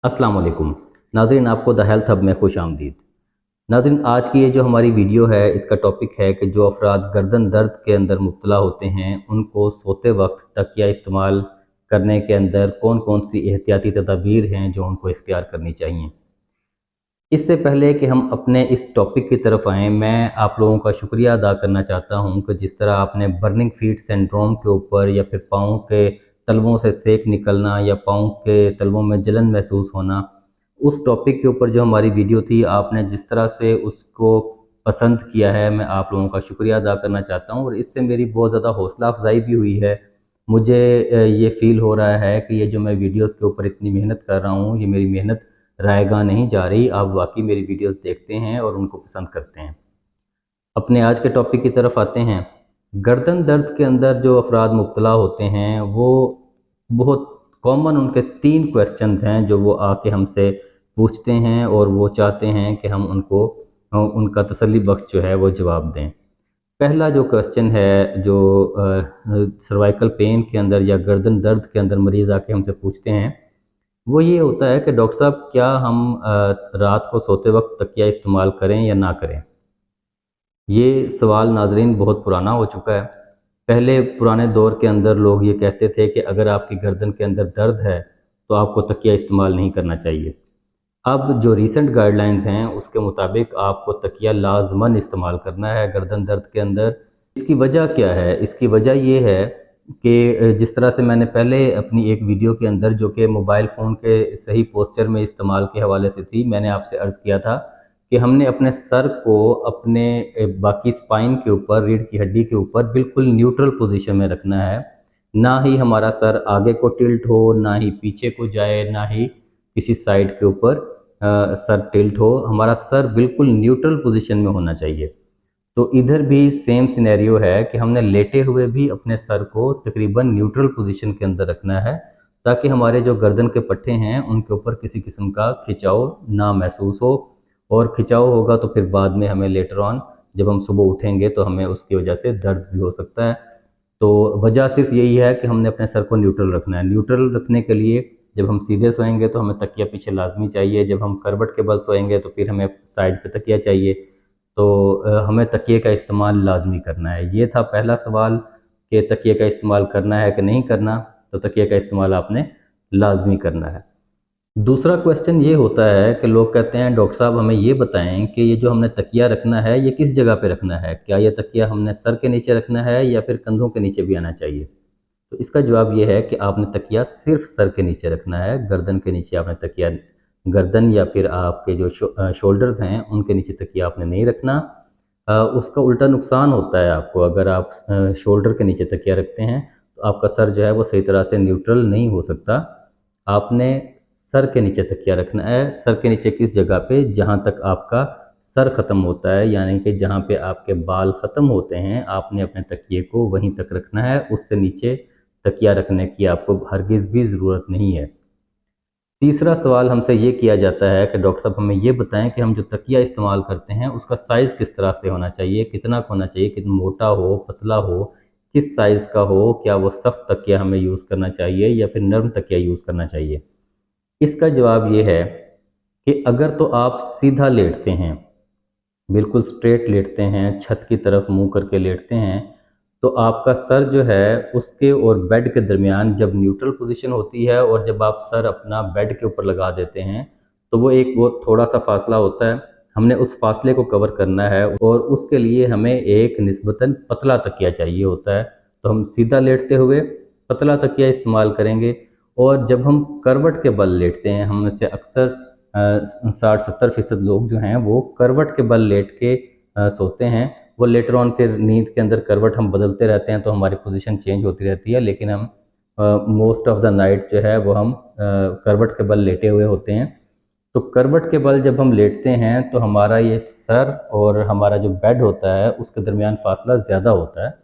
अस्सलाम वालेकुम नाज़रीन, आपको द हेल्थ हब में खुश आमदीद। नाज़रीन, आज की ये जो हमारी वीडियो है, इसका टॉपिक है कि जो अफराद गर्दन दर्द के अंदर मुब्तला होते हैं, उनको सोते वक्त तकिया इस्तेमाल करने के अंदर कौन कौन सी एहतियाती तदाबीर हैं जो उनको इख्तियार करनी चाहिए। इससे पहले कि हम अपने इस टॉपिक की तरफ आएँ, मैं आप लोगों का शुक्रिया अदा करना चाहता हूँ कि जिस तरह आपने बर्निंग फीट सिंड्रोम के ऊपर या फिर पाँव के तलवों से सेक निकलना या पाँव के तलवों में जलन महसूस होना, उस टॉपिक के ऊपर जो हमारी वीडियो थी, आपने जिस तरह से उसको पसंद किया है, मैं आप लोगों का शुक्रिया अदा करना चाहता हूँ और इससे मेरी बहुत ज़्यादा हौसला अफ़ज़ाई भी हुई है। मुझे ये फ़ील हो रहा है कि ये जो मैं वीडियोज़ के ऊपर इतनी मेहनत कर रहा हूँ, ये मेरी मेहनत रायगा नहीं जा रही। आप वाक़ई मेरी वीडियोज़ देखते हैं और उनको पसंद करते हैं। अपने आज के टॉपिक की तरफ आते हैं। गर्दन दर्द के अंदर जो अफ़राद मुब्तला होते हैं, वो बहुत कॉमन उनके 3 क्वेश्चंस हैं जो वो आके हमसे पूछते हैं और वो चाहते हैं कि हम उनको उनका तसल्ली बख्श जो है वो जवाब दें। पहला जो क्वेश्चन है, जो सर्वाइकल पेन के अंदर या गर्दन दर्द के अंदर मरीज़ आके हमसे पूछते हैं, वो ये होता है कि डॉक्टर साहब, क्या हम रात को सोते वक्त तकिया इस्तेमाल करें या ना करें? ये सवाल नाज़रीन बहुत पुराना हो चुका है। पहले पुराने दौर के अंदर लोग ये कहते थे कि अगर आपकी गर्दन के अंदर दर्द है, तो आपको तकिया इस्तेमाल नहीं करना चाहिए। अब जो रीसेंट गाइडलाइंस हैं, उसके मुताबिक आपको तकिया लाज़िमन इस्तेमाल करना है गर्दन दर्द के अंदर। इसकी वजह क्या है? इसकी वजह ये है कि जिस तरह से मैंने पहले अपनी एक वीडियो के अंदर, जो कि मोबाइल फ़ोन के सही पोस्चर में इस्तेमाल के हवाले से थी, मैंने आपसे अर्ज़ किया था कि हमने अपने सर को अपने बाकी स्पाइन के ऊपर, रीढ़ की हड्डी के ऊपर बिल्कुल न्यूट्रल पोज़ीशन में रखना है। ना ही हमारा सर आगे को टिल्ट हो, ना ही पीछे को जाए, ना ही किसी साइड के ऊपर सर टिल्ट हो। हमारा सर बिल्कुल न्यूट्रल पोज़ीशन में होना चाहिए। तो इधर भी सेम सिनेरियो है कि हमने लेटे हुए भी अपने सर को तकरीबन न्यूट्रल पोजीशन के अंदर रखना है, ताकि हमारे जो गर्दन के पट्टे हैं, उनके ऊपर किसी किस्म का खिंचाव ना महसूस हो। और खिंचाव होगा तो फिर बाद में हमें लेटर ऑन जब हम सुबह उठेंगे तो हमें उसकी वजह से दर्द भी हो सकता है। तो वजह सिर्फ यही है कि हमने अपने सर को न्यूट्रल रखना है। न्यूट्रल रखने के लिए जब हम सीधे सोएंगे तो हमें तकिया पीछे लाजमी चाहिए, जब हम करवट के बल सोएंगे तो फिर हमें साइड पे तकिया चाहिए। तो हमें तकिए का इस्तेमाल लाज़मी करना है। ये था पहला सवाल कि तकिए का इस्तेमाल करना है कि नहीं करना, तो तकिए का इस्तेमाल आपने लाज़मी करना है। दूसरा क्वेश्चन ये होता है कि लोग कहते हैं, डॉक्टर साहब हमें ये बताएँ कि ये जो हमने तकिया रखना है, ये किस जगह पे रखना है? क्या ये तकिया हमने सर के नीचे रखना है या फिर कंधों के नीचे भी आना चाहिए? तो इसका जवाब ये है कि आपने तकिया सिर्फ़ सर के नीचे रखना है, गर्दन के नीचे आपने तकिया, गर्दन या फिर आपके जो शोल्डर्स हैं, उनके नीचे तकिया आपने नहीं रखना। उसका उल्टा नुकसान होता है आपको, अगर आप शोल्डर के नीचे तकिया रखते हैं, तो आपका सर जो है वो सही तरह से न्यूट्रल नहीं हो सकता। आपने सर के नीचे तकिया रखना है। सर के नीचे किस जगह पे? जहाँ तक आपका सर ख़त्म होता है, यानी कि जहाँ पे आपके बाल ख़त्म होते हैं, आपने अपने तकिए को वहीं तक रखना है। उससे नीचे तकिया रखने की आपको हरगिज़ भी ज़रूरत नहीं है। तीसरा सवाल हमसे ये किया जाता है कि डॉक्टर साहब हमें ये बताएँ कि हम जो तकिया इस्तेमाल करते हैं, उसका साइज़ किस तरह से होना चाहिए? कितना का होना चाहिए? कितना मोटा हो, पतला हो, किस साइज़ का हो? क्या वो सख्त तकिया हमें यूज़ करना चाहिए या फिर नर्म तकिया यूज़ करना चाहिए? इसका जवाब ये है कि अगर तो आप सीधा लेटते हैं, बिल्कुल स्ट्रेट लेटते हैं, छत की तरफ मुँह करके लेटते हैं, तो आपका सर जो है उसके और बेड के दरमियान जब न्यूट्रल पोज़ीशन होती है और जब आप सर अपना बेड के ऊपर लगा देते हैं, तो वो थोड़ा-सा फ़ासला होता है। हमने उस फ़ासले को कवर करना है और उसके लिए हमें एक निस्बतन पतला तकिया चाहिए होता है। तो हम सीधा लेटते हुए पतला तकिया इस्तेमाल करेंगे। और जब हम करवट के बल लेटते हैं, हम में से अक्सर 60-70% लोग जो हैं वो करवट के बल लेट के सोते हैं। वो लेटर ऑन फिर नींद के अंदर करवट हम बदलते रहते हैं, तो हमारी पोजीशन चेंज होती रहती है, लेकिन हम मोस्ट ऑफ द नाइट जो है वो हम करवट के बल लेटे हुए होते हैं। तो करवट के बल जब हम लेटते हैं तो हमारा ये सर और हमारा जो बेड होता है उसके दरमियान फासला ज़्यादा होता है।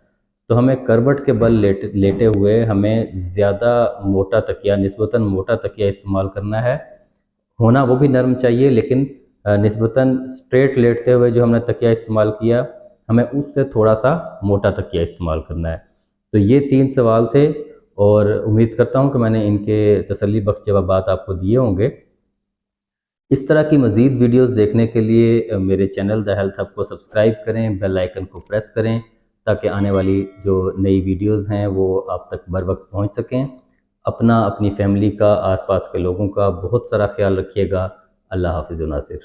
तो हमें करवट के बल लेटे हुए हमें ज़्यादा मोटा तकिया, निस्बतन मोटा तकिया इस्तेमाल करना है। होना वो भी नरम चाहिए, लेकिन निस्बतन स्ट्रेट लेटते हुए जो हमने तकिया इस्तेमाल किया, हमें उससे थोड़ा-सा मोटा तकिया इस्तेमाल करना है। तो ये 3 सवाल थे और उम्मीद करता हूँ कि मैंने इनके तसल्ली बख्श जवाबात आपको दिए होंगे। इस तरह की मज़ीद वीडियोस देखने के लिए मेरे चैनल द हेल्थ हब को सब्सक्राइब करें, बेल आइकन को प्रेस करें, ताकि आने वाली जो नई वीडियोस हैं वो आप तक बर वक्त पहुँच सकें। अपना, अपनी फैमिली का, आसपास के लोगों का बहुत सारा ख्याल रखिएगा। अल्लाह हाफिज़ नासिर।